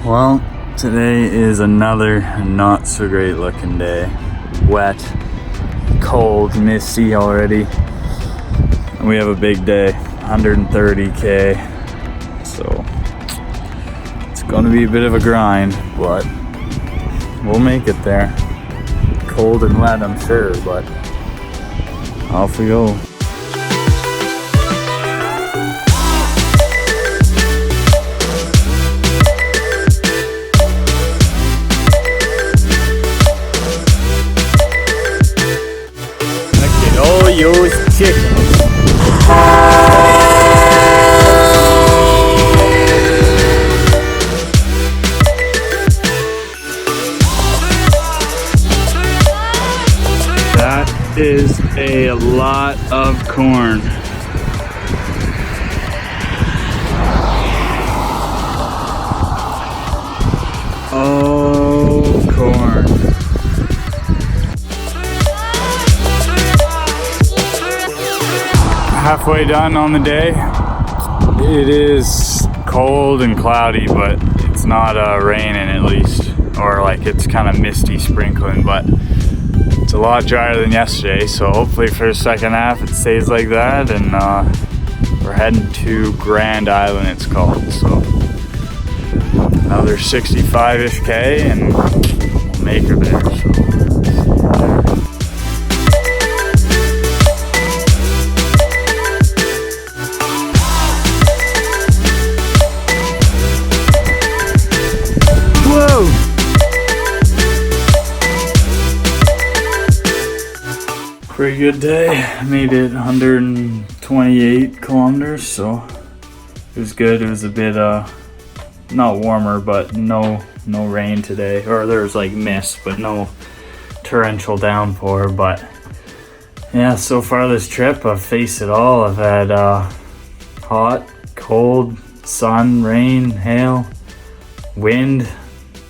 Well, today is another not so great looking day. Wet, cold, misty already. And we have a big day, 130K. So it's going to be a bit of a grind, but we'll make it there. Cold and wet, I'm sure, but off we go. Yo's chickens. That is a lot of corn. Oh, corn. Halfway done on the day. It is cold and cloudy, but it's not raining at least, or like it's kind of misty sprinkling, but it's a lot drier than yesterday, so hopefully for the second half it stays like that. And we're heading to Grand Island, it's called, so another 65-ish K and we'll make her there. So pretty good day. I made it 128 kilometers, so it was good. It was a bit not warmer, but no rain today, or there was like mist but no torrential downpour. But yeah, so far this trip I've faced it all. I've had hot, cold, sun, rain, hail, wind.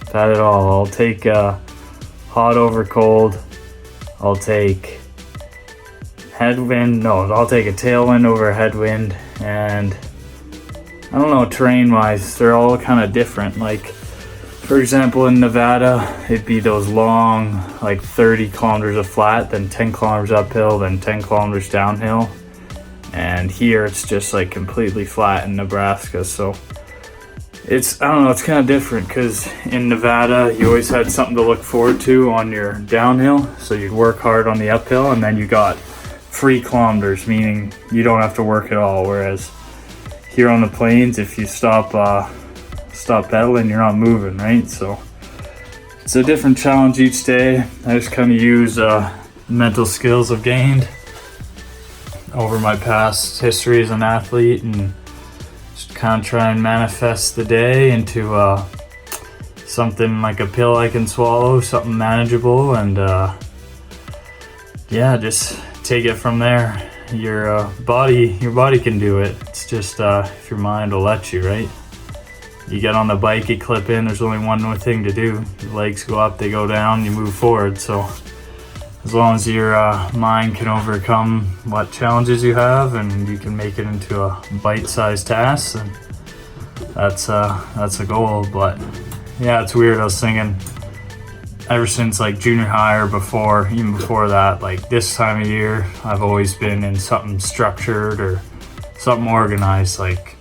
I've had it all. I'll take hot over cold. I'll take headwind. No, I'll take a tailwind over a headwind. And I don't know, terrain wise, they're all kind of different. Like, for example, in Nevada, it'd be those long, like 30 kilometers of flat, then 10 kilometers uphill, then 10 kilometers downhill. And here it's just like completely flat in Nebraska. So it's, I don't know, it's kind of different because in Nevada, you always had something to look forward to on your downhill. So you'd work hard on the uphill, and then you got free kilometers, meaning you don't have to work at all. Whereas here on the plains, if you stop pedaling, you're not moving, right? So it's a different challenge each day. I just kind of use mental skills I've gained over my past history as an athlete, and just kind of try and manifest the day into something like a pill I can swallow, something manageable, and yeah, just take it from there. Your body can do it. It's just if your mind will let you, right? You get on the bike, you clip in, there's only one more thing to do. Your legs go up, they go down, you move forward. So as long as your mind can overcome what challenges you have and you can make it into a bite-sized task, and that's a goal. But yeah, it's weird. I was thinking, ever since like junior high or before, even before that, like this time of year, I've always been in something structured or something organized, like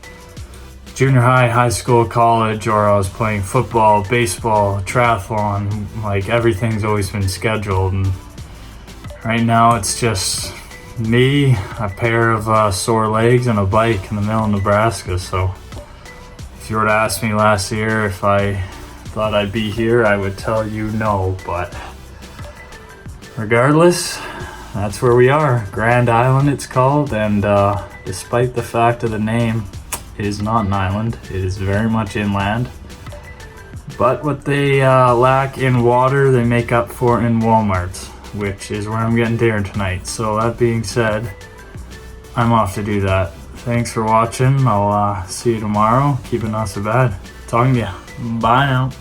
junior high, high school, college, or I was playing football, baseball, triathlon, like everything's always been scheduled. And right now it's just me, a pair of sore legs, and a bike in the middle of Nebraska. So if you were to ask me last year if I thought I'd be here, I would tell you no, but regardless, that's where we are. Grand Island it's called, and despite the fact of the name, it is not an island. It is very much inland, but what they lack in water, they make up for in Walmarts, which is where I'm getting dinner tonight. So that being said, I'm off to do that. Thanks for watching. I'll see you tomorrow. Keep it not so bad. Talking to you. Bye now.